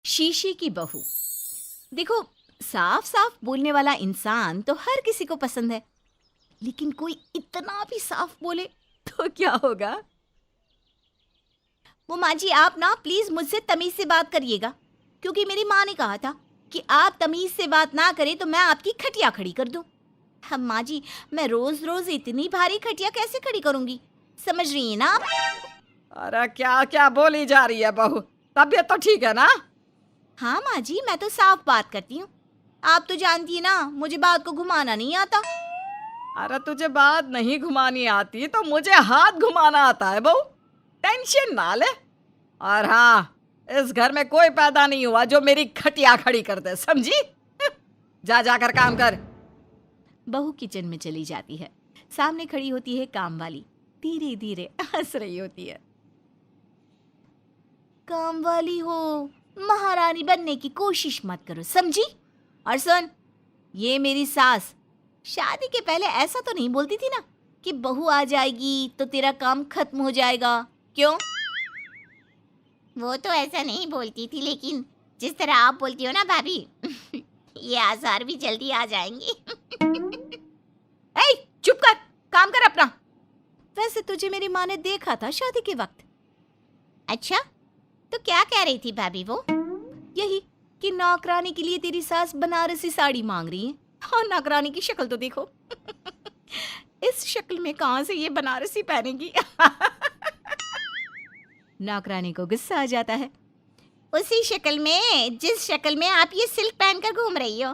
शीशे की बहू। देखो, साफ साफ बोलने वाला इंसान तो हर किसी को पसंद है, लेकिन कोई इतना भी साफ बोले तो क्या होगा? वो माँ जी, आप ना प्लीज मुझसे तमीज से बात करिएगा, क्योंकि मेरी माँ ने कहा था कि आप तमीज से बात ना करें तो मैं आपकी खटिया खड़ी कर दूं। हम माँ जी, मैं रोज रोज इतनी भारी खटिया कैसे खड़ी करूंगी, समझ रही हैं ना आप? अरे क्या क्या बोली जा रही है बहू? तबीयत तो ठीक है ना? हाँ माँ जी, मैं तो साफ बात करती हूँ। आप तो जानती है ना, मुझे बात को घुमाना नहीं आता। अरे तुझे बात नहीं घुमानी आती तो मुझे हाथ घुमाना आता है बहू। टेंशन ना ले। और हाँ, इस घर में कोई पैदा नहीं हुआ जो मेरी खटिया खड़ी कर दे, समझी? जा जाकर काम कर। बहू किचन में चली जाती है। सामने खड़ी होती है काम वाली, धीरे धीरे हंस रही होती है। काम वाली हो, महारानी बनने की कोशिश मत करो, समझी? और सुन, ये मेरी सास शादी के पहले ऐसा तो नहीं बोलती थी ना कि बहू आ जाएगी तो तेरा काम खत्म हो जाएगा, क्यों? वो तो ऐसा नहीं बोलती थी, लेकिन जिस तरह आप बोलती हो ना भाभी, ये आसार भी जल्दी आ जाएंगे। ए, चुप कर, काम कर अपना। वैसे तुझे मेरी माँ ने देखा था शादी के वक्त। अच्छा, तो क्या कह रही थी भाभी वो? यही कि नौकरानी के लिए तेरी सास बनारसी साड़ी मांग रही है। और नौकरानी की शक्ल तो देखो। इस शक्ल में कहाँ से ये बनारसी पहनेगी? नौकरानी को गुस्सा आ जाता है। उसी शक्ल में जिस शक्ल में आप ये सिल्क पहनकर घूम रही हो।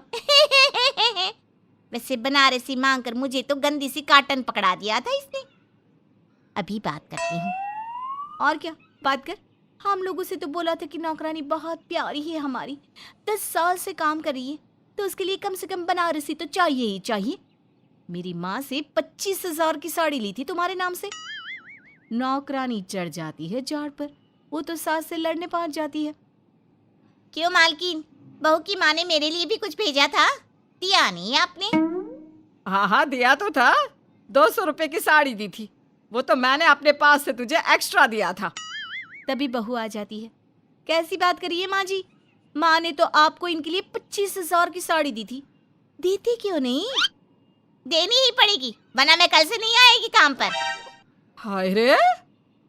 वैसे बनारसी मांगकर मुझे तो गंदी सी काटन पकड़ा दिया था इसने। अभी बात करती हूँ। और क्या बात कर? हम लोगों से तो बोला था कि नौकरानी बहुत प्यारी है हमारी, 10 साल से काम कर रही है, तो उसके लिए कम से कम बनारसी तो चाहिए ही चाहिए। मेरी माँ से 25,000 की साड़ी ली थी तुम्हारे नाम से। नौकरानी चढ़ जाती है झाड़ पर। वो तो सास से लड़ने पहुंच जाती है। क्यों मालकिन, बहू की माँ ने मेरे लिए भी कुछ भेजा था, दिया नहीं आपने? हाँ हाँ, दिया तो था। 200 रुपए की साड़ी दी थी, वो तो मैंने अपने पास से तुझे एक्स्ट्रा दिया था। तभी बहू आ जाती है। कैसी बात करिए माँ जी, माँ ने तो आपको इनके लिए 25,000 की साड़ी दी थी, देती क्यों नहीं? देनी ही पड़ेगी, वरना मैं कल से नहीं आएगी काम पर। हाय रे,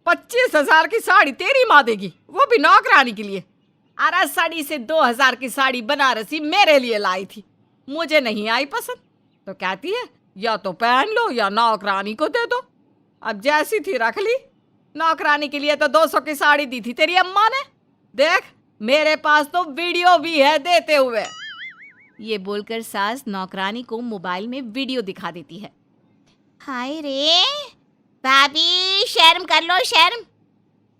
25,000 की साड़ी तेरी माँ देगी, वो भी नौकरानी के लिए? अरे साड़ी से 2,000 की साड़ी बनारसी मेरे लिए लाई थी, मुझे नहीं आई पसंद, तो कहती है या तो पहन लो या नौकरानी को दे दो। अब जैसी थी रख ली। नौकरानी के लिए तो 200 की साड़ी दी थी तेरी अम्मा ने। देख, मेरे पास तो वीडियो भी है देते हुए। ये बोलकर सास नौकरानी को मोबाइल में वीडियो दिखा देती है। हाय रे भाभी, शर्म कर लो शर्म।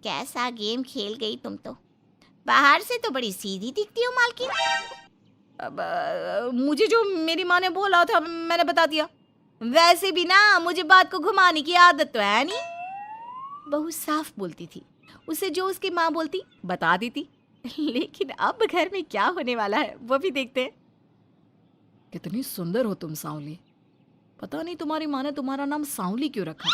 कैसा गेम खेल गई तुम तो। बाहर से तो बड़ी सीधी दिखती हो मालकिन। अब मुझे जो मेरी माँ ने बोला था मैंने बता दिया। वैसे भी ना मुझे बात को घुमाने की आदत तो है नहीं। बहू साफ बोलती थी, उसे जो उसकी माँ बोलती बता देती। लेकिन अब घर में क्या होने वाला है वो भी देखते हैं। कितनी सुंदर हो तुम सांवली। पता नहीं तुम्हारी माँ ने तुम्हारा नाम सांवली क्यों रखा।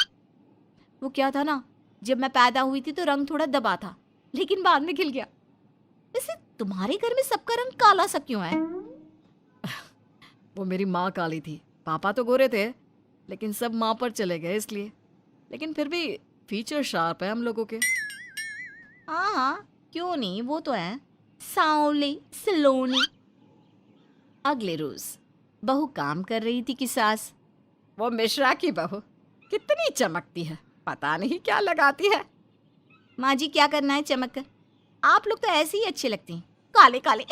वो क्या था ना, जब मैं पैदा हुई थी तो रंग थोड़ा दबा था, लेकिन बाद में खिल गया। वैसे तुम्हारे घर में सबका रंग काला सा क्यों है? वो मेरी माँ काली थी, पापा तो गोरे थे, लेकिन सब माँ पर चले गए इसलिए। लेकिन फिर भी फीचर शार्प है हम लोगों के। हाँ हाँ, क्यों नहीं, वो तो है, सांवले सलोनी। अगले रोज बहू काम कर रही थी कि सास। वो मिश्रा की बहू कितनी चमकती है, पता नहीं क्या लगाती है। माँ जी, क्या करना है चमक कर? आप लोग तो ऐसे ही अच्छे लगते हैं, काले काले।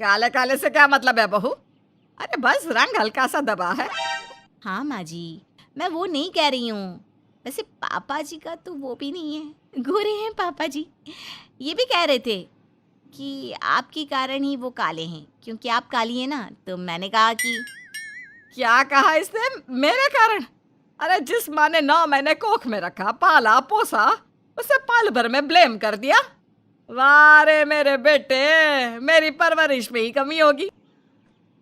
काले काले से क्या मतलब है बहू? अरे बस रंग हल्का सा दबा है। हाँ माँ जी, मैं वो नहीं कह रही हूँ। वैसे पापा जी का तो वो भी नहीं है, गोरे हैं पापा जी। ये भी कह रहे थे कि आपके कारण ही वो काले हैं, क्योंकि आप काली हैं ना, तो मैंने कहा कि। क्या कहा इसने? मेरे कारण? अरे जिस माँ ने 9 महीने कोख में रखा, पाला पोसा, उसे पल भर में ब्लेम कर दिया। वाह रे मेरे बेटे, मेरी परवरिश में ही कमी होगी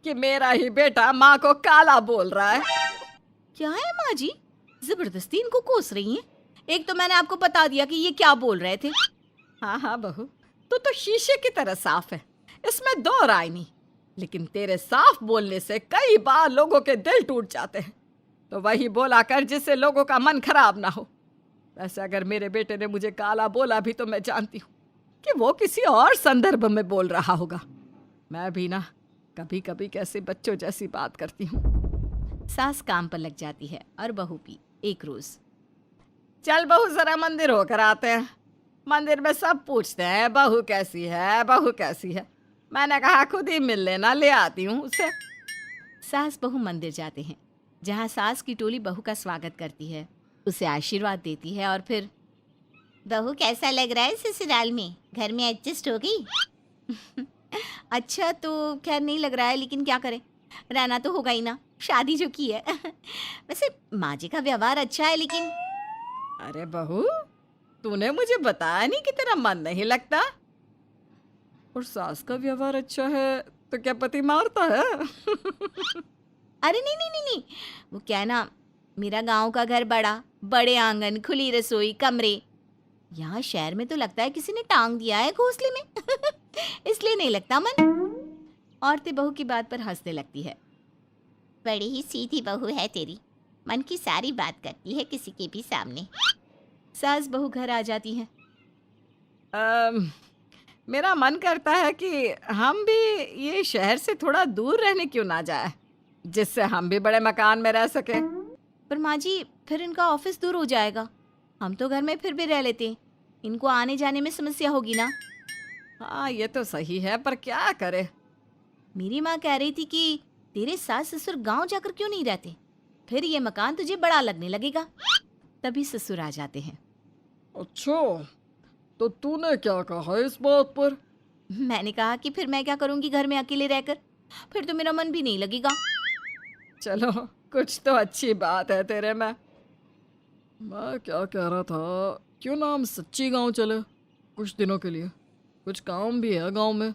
कि मेरा ही बेटा माँ को काला बोल रहा है। क्या है माँ जी, जबरदस्ती इनको कोस रही हैं? एक तो मैंने आपको बता दिया कि ये क्या बोल रहे थे। हाँ हाँ बहू, तू तो शीशे की तरह साफ है, इसमें दो राय नहीं। लेकिन तेरे साफ बोलने से कई बार लोगों के दिल टूट जाते हैं। तो वही बोला कर जिससे लोगों का मन खराब ना हो। वैसे अगर मेरे बेटे ने मुझे काला बोला भी तो मैं जानती हूँ कि वो किसी और संदर्भ में बोल रहा होगा। मैं भी ना कभी कभी कैसे बच्चों जैसी बात करती हूँ। सास काम पर लग जाती है और बहू भी। एक रोज, चल बहू जरा मंदिर होकर आते हैं। मंदिर में सब पूछते हैं बहू कैसी है, बहू कैसी है। मैंने कहा खुद ही मिल लेना, ले आती हूँ उसे। सास बहू मंदिर जाते हैं, जहाँ सास की टोली बहू का स्वागत करती है, उसे आशीर्वाद देती है और फिर, बहू कैसा लग रहा है ससुराल में, घर में एडजस्ट हो गई? अच्छा तो खैर नहीं लग रहा है, लेकिन क्या करें, रहना तो होगा ही ना, शादी जो की है। वैसे माँ जी का व्यवहार अच्छा है, लेकिन अरे बहू, तूने मुझे बताया नहीं कि तेरा मन नहीं लगता। और सास का व्यवहार अच्छा है तो क्या पति मारता है? अरे नहीं नहीं नहीं नहीं, वो क्या है ना, मेरा गांव का घर बड़ा, बड़े आंगन, खुली रसोई, कमरे। यहाँ शहर में तो लगता है किसी ने टांग दिया है घोंसले में। इसलिए नहीं लगता मन। औरतें बहू की बात पर हंसने लगती है। बड़ी ही सीधी बहू है तेरी, मन की सारी बात करती है किसी के भी सामने। सास बहू घर आ जाती हैं। मेरा मन करता है कि हम भी ये शहर से थोड़ा दूर रहने क्यों ना जाए, जिससे हम भी बड़े मकान में रह सके। पर माँ जी, फिर इनका ऑफिस दूर हो जाएगा। हम तो घर में फिर भी रह लेते हैं, इनको आने जाने में समस्या होगी ना। हाँ ये तो सही है, पर क्या करे। मेरी माँ कह रही थी कि तेरे सास ससुर गांव जाकर क्यों नहीं रहते, फिर ये मकान तुझे बड़ा लगने लगेगा। तभी ससुर आ जाते हैं। अच्छा, तो तूने क्या कहा इस बात पर? मैंने कहा कि फिर मैं क्या करूंगी घर में अकेले रहकर, फिर तो मेरा मन भी नहीं लगेगा। चलो, कुछ तो अच्छी बात है तेरे में। मैं क्या कह रहा था, क्यों ना हम सच्ची गांव चले कुछ दिनों के लिए, कुछ काम भी है गांव में।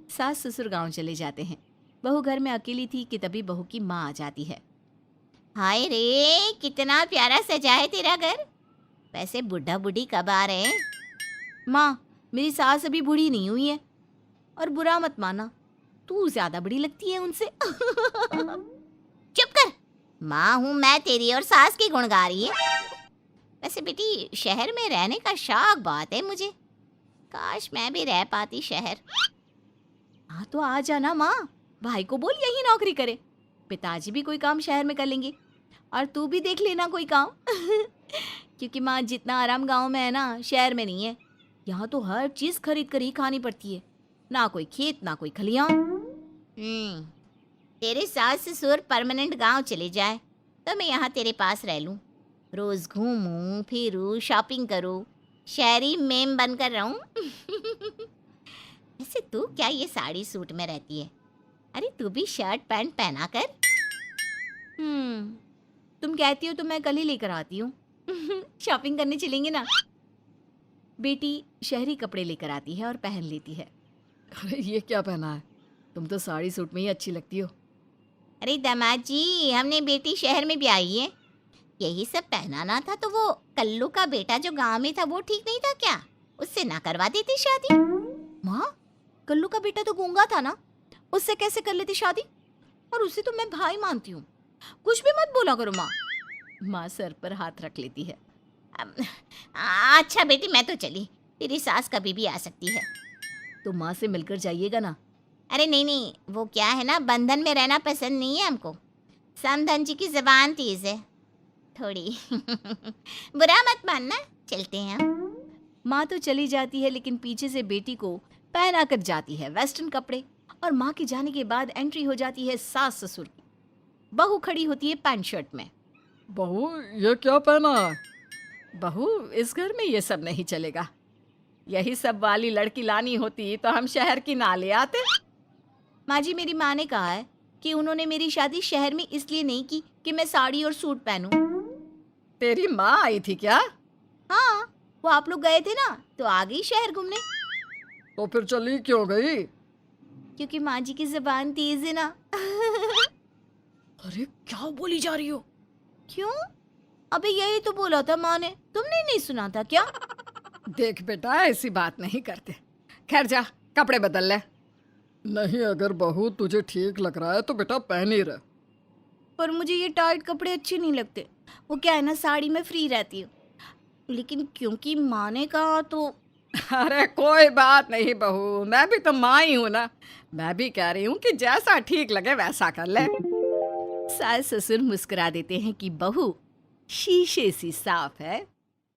सास ससुर गांव चले जाते हैं। बहू घर में अकेली थी कि तभी बहू की माँ आ जाती है। हाय रे, कितना प्यारा सजा है तेरा घर। वैसे बुढ़ा बुढ़ी कब आ रहे हैं? माँ, मेरी सास अभी बूढ़ी नहीं हुई है, और बुरा मत माना, तू ज्यादा बड़ी लगती है उनसे। चुप कर, माँ हूँ मैं तेरी और सास की गुण गा रही है। वैसे बेटी, शहर में रहने का शौक बहुत है मुझे, काश मैं भी रह पाती शहर। हाँ तो आ जाना माँ, भाई को बोल यही नौकरी करे, पिताजी भी कोई काम शहर में कर लेंगे, और तू भी देख लेना कोई काम। क्योंकि माँ, जितना आराम गांव में है ना, शहर में नहीं है। यहाँ तो हर चीज खरीद कर ही खानी पड़ती है, ना कोई खेत ना कोई खलियान। तेरे सास ससुर परमानेंट गांव चले जाए तो मैं यहाँ तेरे पास रह लूँ, रोज घूमूं फिरूं, शॉपिंग करूं, शहरी मेम बनकर रहूं। वैसे तू क्या ये साड़ी सूट में रहती है? अरे तू भी शर्ट पैंट पहना कर। तुम कहती हो तो मैं कल ही लेकर आती हूँ। शॉपिंग करने चलेंगे ना। बेटी शहरी कपड़े लेकर आती है और पहन लेती है। अरे ये क्या पहना है, तुम तो साड़ी सूट में ही अच्छी लगती हो। अरे दामाद जी, हमने बेटी शहर में भी आई है, यही सब पहनाना था तो वो कल्लू का बेटा जो गांव में था वो ठीक नहीं था क्या, उससे ना करवा देती शादी? माँ, कल्लू का बेटा तो गूंगा था ना, उससे कैसे कर लेती शादी? और उसे तो मैं भाई मानती हूँ, कुछ भी मत बोला करो माँ। माँ सर पर हाथ रख लेती है। अच्छा बेटी, मैं तो चली, तेरी सास कभी भी आ सकती है। तो माँ से मिलकर जाइएगा ना। अरे नहीं नहीं, वो क्या है ना, बंधन में रहना पसंद नहीं है हमको। समधन जी की जबान तेज है थोड़ी। बुरा मत मानना, चलते हैं हम। माँ तो चली जाती है, लेकिन पीछे से बेटी को पहना कर जाती है वेस्टर्न कपड़े, और माँ के जाने के बाद एंट्री हो जाती है सास ससुर की। बहू खड़ी होती है पैंट शर्ट में। बहू ये क्या पहना है? बहू, इस घर में ये सब नहीं चलेगा, यही सब वाली लड़की लानी होती तो हम शहर की ना ले आते। माँ जी, मेरी माँ ने कहा है कि उन्होंने मेरी शादी शहर में इसलिए नहीं की कि मैं साड़ी और सूट पहनूं। तेरी माँ आई थी क्या? हाँ, वो आप लोग गए थे ना तो आ गई शहर घूमने। तो फिर चली क्यों गई? क्योंकि माँ जी की जबान तेज है ना। अरे क्या बोली जा रही हो? क्यों? अबे यही तो बोला था माँ ने, तुमने नहीं सुना था क्या? देख बेटा, ऐसी बात नहीं करते। खैर जा, कपड़े बदल ले। नहीं, अगर बहू तुझे ठीक लग रहा है तो बेटा पहन ही रहे। पर मुझे ये टाइट कपड़े अच्छे नहीं लगते। वो क्या है ना, साड़ी में फ्री रहती हूँ, लेकिन क्योंकि माँ ने कहा तो। अरे कोई बात नहीं बहू, मैं भी तो माँ ही हूँ ना। मैं भी कह रही हूँ कि जैसा ठीक लगे वैसा कर ले। सास ससुर मुस्कुरा देते हैं कि बहू शीशे सी साफ है।